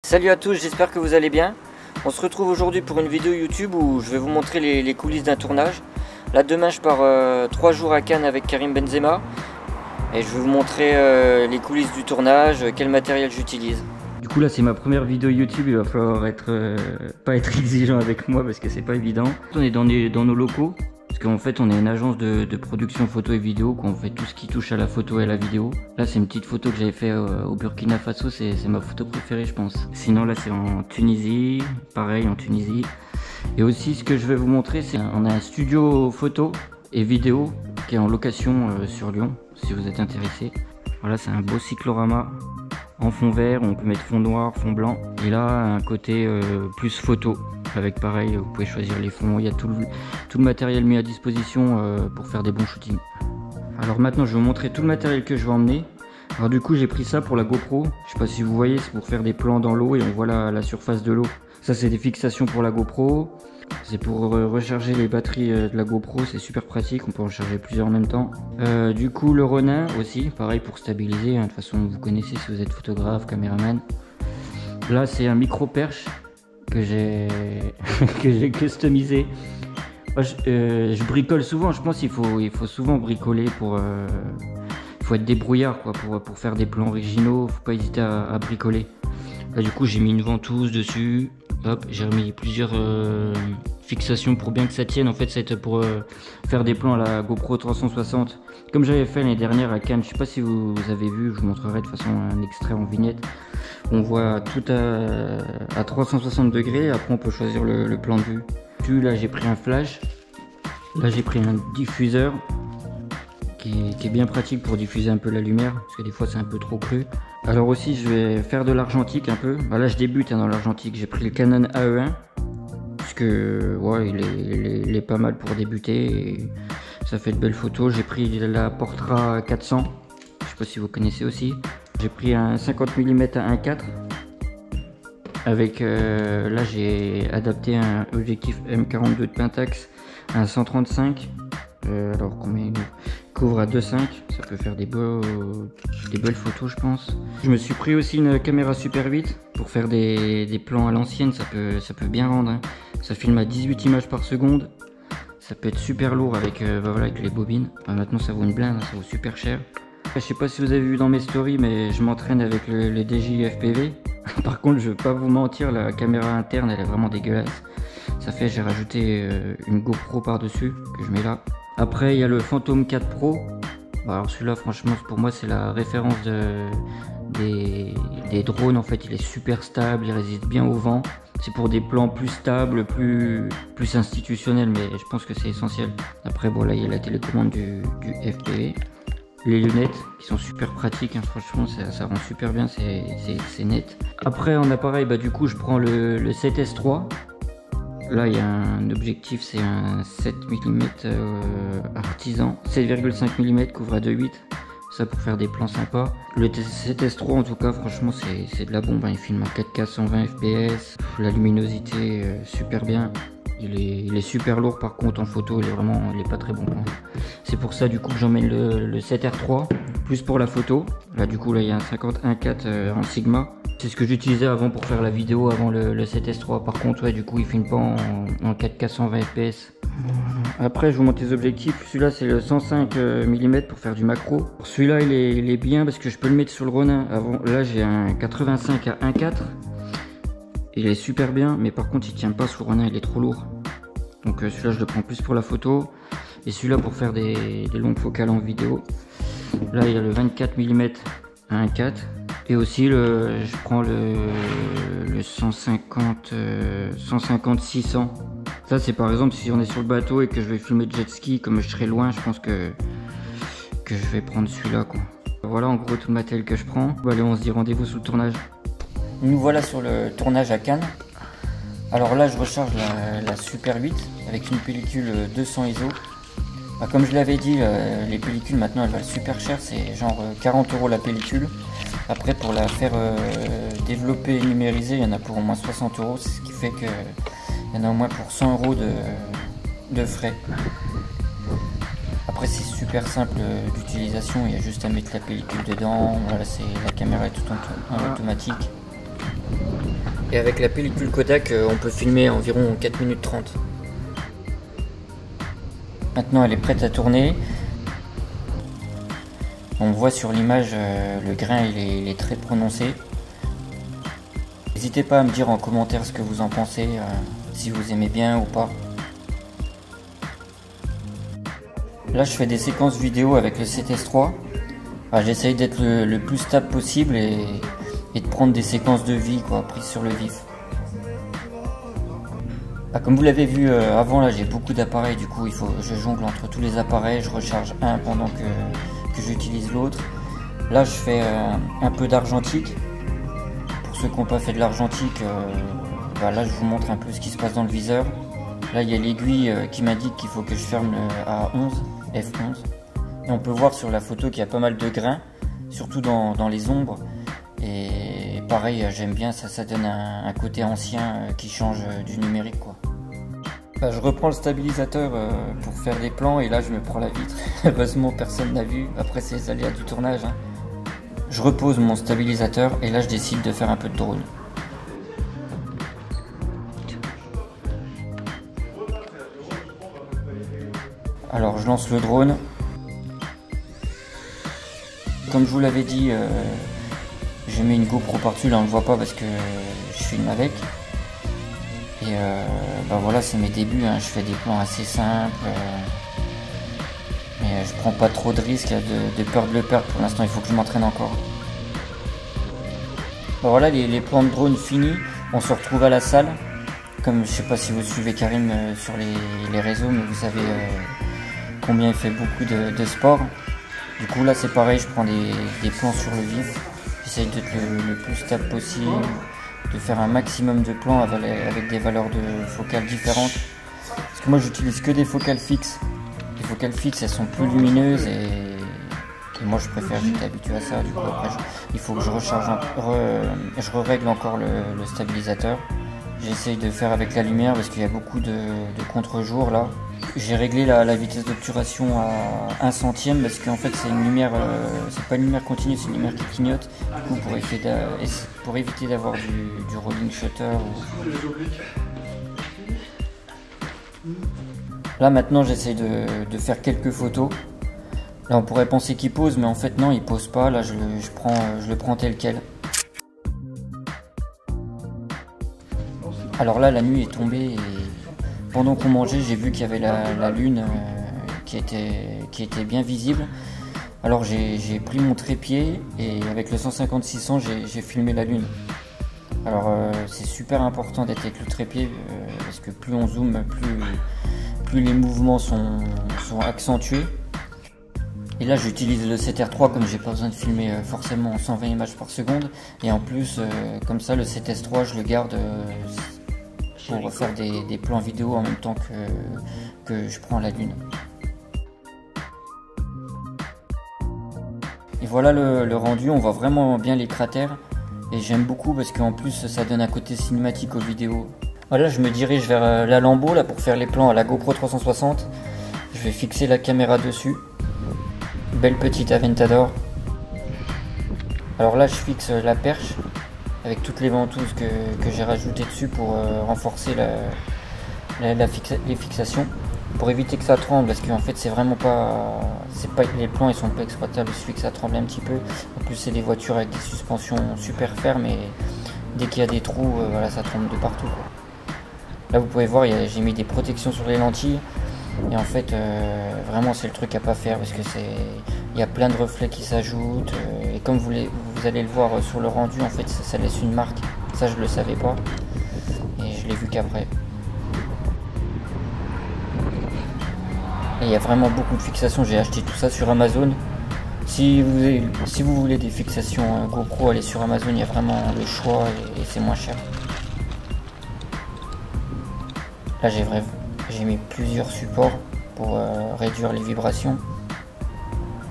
Salut à tous, j'espère que vous allez bien. On se retrouve aujourd'hui pour une vidéo YouTube où je vais vous montrer les coulisses d'un tournage. Là demain je pars 3 jours à Cannes avec Karim Benzema. Et je vais vous montrer les coulisses du tournage, quel matériel j'utilise. Du coup là c'est ma première vidéo YouTube, il va falloir pas être exigeant avec moi parce que c'est pas évident. On est dans nos locaux. Parce qu'en fait on est une agence de production photo et vidéo, qu'on fait tout ce qui touche à la photo et à la vidéo. Là c'est une petite photo que j'avais fait au Burkina Faso, c'est ma photo préférée je pense. Sinon là c'est en Tunisie, pareil en Tunisie. Et aussi ce que je vais vous montrer, c'est on a un studio photo et vidéo qui est en location sur Lyon, si vous êtes intéressé. Voilà, c'est un beau cyclorama en fond vert, on peut mettre fond noir, fond blanc. Et là un côté plus photo. Avec pareil, vous pouvez choisir les fonds, il y a tout le matériel mis à disposition pour faire des bons shootings. Alors maintenant je vais vous montrer tout le matériel que je vais emmener. Alors du coup j'ai pris ça pour la GoPro, je sais pas si vous voyez, c'est pour faire des plans dans l'eau et on voit la surface de l'eau. Ça c'est des fixations pour la GoPro, c'est pour recharger les batteries de la GoPro, c'est super pratique, on peut en charger plusieurs en même temps. Du coup le Ronin aussi, pareil pour stabiliser, hein. De toute façon vous connaissez si vous êtes photographe, caméraman. Là c'est un micro perche que j'ai customisé. Moi, je bricole souvent, je pense qu'il faut souvent bricoler pour faut être débrouillard quoi, pour faire des plans originaux, faut pas hésiter à bricoler. Là du coup j'ai mis une ventouse dessus, hop, j'ai remis plusieurs fixations pour bien que ça tienne. En fait c'est pour faire des plans à la GoPro 360 comme j'avais fait l'année dernière à Cannes. Je sais pas si vous avez vu, je vous montrerai de toute façon un extrait en vignette. On voit tout à 360 degrés, après on peut choisir le plan de vue. Puis là j'ai pris un flash, là j'ai pris un diffuseur qui est bien pratique pour diffuser un peu la lumière, parce que des fois c'est un peu trop cru. Alors aussi je vais faire de l'argentique un peu, là je débute dans l'argentique, j'ai pris le Canon AE1, puisque ouais, il est pas mal pour débuter, et ça fait de belles photos. J'ai pris la Portra 400, je sais pas si vous connaissez aussi. J'ai pris un 50 mm à 1.4 avec là j'ai adapté un objectif M42 de Pentax à 135. Alors combien il couvre à 2.5, ça peut faire des belles photos je pense. Je me suis pris aussi une caméra Super 8 pour faire des plans à l'ancienne, ça peut bien rendre, hein. Ça filme à 18 images par seconde. Ça peut être super lourd avec, voilà, avec les bobines. Enfin, maintenant ça vaut une blinde, hein, ça vaut super cher. Je sais pas si vous avez vu dans mes stories, mais je m'entraîne avec le DJI FPV. Par contre, je vais pas vous mentir, la caméra interne, elle est vraiment dégueulasse. Ça fait, j'ai rajouté une GoPro par-dessus, que je mets là. Après, il y a le Phantom 4 Pro. Bon, alors celui-là, franchement, pour moi, c'est la référence des drones. En fait, il est super stable, il résiste bien au vent. C'est pour des plans plus stables, plus institutionnels, mais je pense que c'est essentiel. Après, bon, là, il y a la télécommande du FPV. Les lunettes qui sont super pratiques, hein, franchement ça rend super bien, c'est net. Après en appareil, bah du coup je prends le 7S3. Là il y a un objectif, c'est un 7 mm artisan, 7,5 mm couvre à 2.8, ça pour faire des plans sympas. Le 7S3 en tout cas franchement c'est de la bombe, hein. Il filme à 4K 120 fps, la luminosité super bien. Il est super lourd par contre en photo, il est pas très bon. C'est pour ça du coup que j'emmène le 7R3, plus pour la photo. Là du coup là il y a un 51.4 en Sigma. C'est ce que j'utilisais avant pour faire la vidéo, avant le 7S3. Par contre ouais, du coup il filme pas en 4K 120 fps. Après je vous montre les objectifs. Celui-là c'est le 105 mm pour faire du macro. Celui-là il est bien parce que je peux le mettre sur le Ronin. Là j'ai un 85 à 1.4. Il est super bien, mais par contre il tient pas sur le Ronin, il est trop lourd. Donc celui-là je le prends plus pour la photo. Et celui-là pour faire des longues focales en vidéo. Là il y a le 24 mm à 1.4. Et aussi je prends le 150-600. Ça c'est par exemple si on est sur le bateau et que je vais filmer de jet ski, comme je serai loin, je pense que je vais prendre celui-là quoi. Voilà en gros tout le matériel que je prends. Bon, allez, on se dit rendez-vous sous le tournage. Nous voilà sur le tournage à Cannes. Alors là je recharge la Super 8 avec une pellicule 200 ISO. Bah, comme je l'avais dit, les pellicules maintenant elles valent super cher, c'est genre 40 € la pellicule. Après pour la faire développer et numériser, il y en a pour au moins 60 €, ce qui fait qu'il y en a au moins pour 100 € de frais. Après c'est super simple d'utilisation, il y a juste à mettre la pellicule dedans. Voilà, la caméra est tout en automatique. Et avec la pellicule Kodak, on peut filmer environ 4 minutes 30. Maintenant elle est prête à tourner. On voit sur l'image, le grain il est très prononcé. N'hésitez pas à me dire en commentaire ce que vous en pensez, si vous aimez bien ou pas. Là je fais des séquences vidéo avec le C-Test3. J'essaye d'être le plus stable possible et de prendre des séquences de vie prises sur le vif. Comme vous l'avez vu avant, là j'ai beaucoup d'appareils, du coup je jongle entre tous les appareils, je recharge un pendant que j'utilise l'autre. Là je fais un peu d'argentique. Pour ceux qui n'ont pas fait de l'argentique, là je vous montre un peu ce qui se passe dans le viseur. Là il y a l'aiguille qui m'indique qu'il faut que je ferme à 11, F11. Et on peut voir sur la photo qu'il y a pas mal de grains, surtout dans les ombres. Et pareil, j'aime bien, ça donne un côté ancien qui change du numérique je reprends le stabilisateur pour faire des plans et là je me prends la vitre. Heureusement personne n'a vu, après c'est les aléas du tournage. Je repose mon stabilisateur et là je décide de faire un peu de drone. Alors je lance le drone. Comme je vous l'avais dit, j'ai mis une GoPro par-dessus, là on ne le voit pas parce que je filme avec. Et voilà, c'est mes débuts, je fais des plans assez simples. Mais je prends pas trop de risques, de peur de le perdre pour l'instant, il faut que je m'entraîne encore. Voilà les plans de drone finis, on se retrouve à la salle. Comme je sais pas si vous suivez Karim sur les réseaux, mais vous savez combien il fait beaucoup de sport. Du coup là c'est pareil, je prends des plans sur le vif. J'essaye d'être le plus stable possible, de faire un maximum de plans avec des valeurs de focales différentes. Parce que moi j'utilise que des focales fixes. Les focales fixes elles sont plus lumineuses et moi je préfère, j'étais habitué à ça. Du coup après il faut que je recharge, je règle encore le stabilisateur. J'essaye de faire avec la lumière parce qu'il y a beaucoup de contre-jour là. J'ai réglé la vitesse d'obturation à 1 centième parce qu'en fait c'est une lumière, c'est pas une lumière continue, c'est une lumière qui clignote. Du coup pour éviter d'avoir du rolling shutter. Là maintenant j'essaye de faire quelques photos. Là on pourrait penser qu'il pose mais en fait non, il pose pas. Là je le prends tel quel. Alors là la nuit est tombée et pendant qu'on mangeait, j'ai vu qu'il y avait la lune qui était bien visible. Alors j'ai pris mon trépied et avec le 150-600 j'ai filmé la lune. Alors c'est super important d'être avec le trépied parce que plus on zoome, plus les mouvements sont accentués. Et là j'utilise le 7R3 comme j'ai pas besoin de filmer forcément 120 images par seconde. Et en plus comme ça le 7S3 je le garde pour faire des plans vidéo en même temps que je prends la lune. Et voilà le rendu, on voit vraiment bien les cratères et j'aime beaucoup parce qu'en plus ça donne un côté cinématique aux vidéos. Voilà, je me dirige vers la Lambo là pour faire les plans à la GoPro 360. Je vais fixer la caméra dessus. Belle petite Aventador. Alors là je fixe la perche avec toutes les ventouses que j'ai rajoutées dessus pour renforcer les fixations, pour éviter que ça tremble parce qu'en fait c'est vraiment pas, les plans ils sont pas exploitables, il suffit que ça tremble un petit peu. En plus c'est des voitures avec des suspensions super fermes et dès qu'il y a des trous, voilà, ça tremble de partout Là vous pouvez voir, j'ai mis des protections sur les lentilles et en fait vraiment c'est le truc à pas faire parce que il y a plein de reflets qui s'ajoutent et comme vous allez le voir sur le rendu, en fait ça laisse une marque. Ça je le savais pas et je l'ai vu qu'après. Et il y a vraiment beaucoup de fixations, j'ai acheté tout ça sur Amazon. Si vous voulez des fixations GoPro, allez sur Amazon, il y a vraiment le choix et c'est moins cher. Là j'ai mis plusieurs supports pour réduire les vibrations.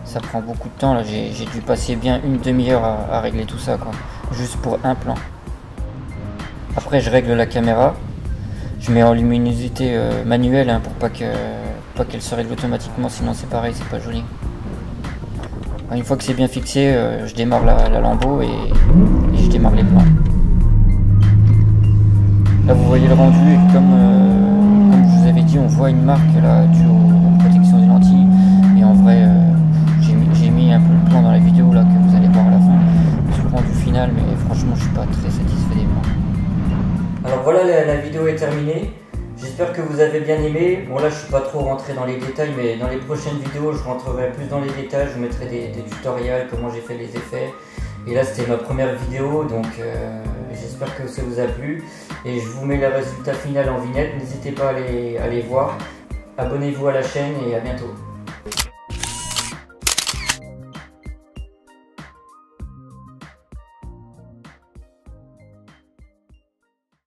Ça prend beaucoup de temps, là j'ai dû passer bien une demi-heure à régler tout ça juste pour un plan. Après je règle la caméra, je mets en luminosité manuelle pour pas qu'elle se règle automatiquement, sinon c'est pareil, c'est pas joli. Une fois que c'est bien fixé, je démarre la Lambo et je démarre les plans. le rendu et comme je vous avais dit, on voit une marque là due aux protections des lentilles. Et en vrai, j'ai mis un peu le plan dans la vidéo là que vous allez voir à la fin sur le rendu final, mais franchement je suis pas très satisfait des plans. Alors voilà, la vidéo est terminée. J'espère que vous avez bien aimé. Bon là je suis pas trop rentré dans les détails, mais dans les prochaines vidéos je rentrerai plus dans les détails. Je vous mettrai des tutoriels, comment j'ai fait les effets. Et là c'était ma première vidéo, donc j'espère que ça vous a plu. Et je vous mets le résultat final en vignette. N'hésitez pas à aller voir. Abonnez-vous à la chaîne et à bientôt.